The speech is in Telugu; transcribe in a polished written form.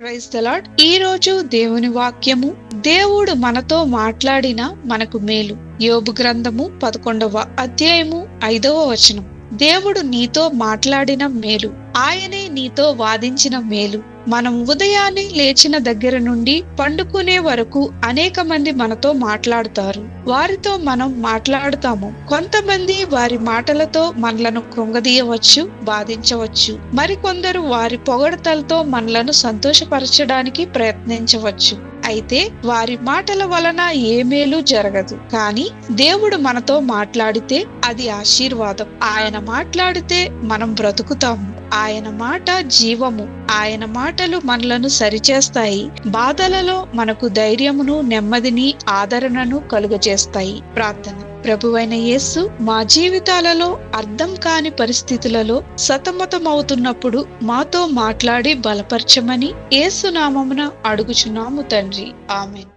Praise the lord. ఈ రోజు దేవుని వాక్యము, దేవుడు మనతో మాట్లాడిన మనకు మేలు. యోబు గ్రంథము 11వ అధ్యాయము 5వ వచనం. దేవుడు నీతో మాట్లాడిన మేలు, ఆయనే నీతో వాదించిన మేలు. మనం ఉదయాన్నే లేచిన దగ్గర నుండి పండుకునే వరకు అనేక మంది మనతో మాట్లాడుతారు. వారితో మనం మాట్లాడుతాము. కొంతమంది వారి మాటలతో మనలను కృంగదీయవచ్చు, బాధించవచ్చు. మరికొందరు వారి పొగడతలతో మనలను సంతోషపరచడానికి ప్రయత్నించవచ్చు. అయితే వారి మాటల వలన ఏ మేలు జరగదు. కానీ దేవుడు మనతో మాట్లాడితే అది ఆశీర్వాదం. ఆయన మాట్లాడితే మనం బ్రతుకుతాము. ఆయన మాట జీవము. ఆయన మాటలు మనలను సరిచేస్తాయి. బాధలలో మనకు ధైర్యమును, నెమ్మదిని, ఆదరణను కలుగజేస్తాయి. ప్రార్థన. ప్రభువైన యేసు, మా జీవితాలలో అర్థం కాని పరిస్థితులలో సతమతమవుతున్నప్పుడు మాతో మాట్లాడి బలపరచమని యేసు నామమున అడుగుచున్నాము తండ్రి. ఆమేన్.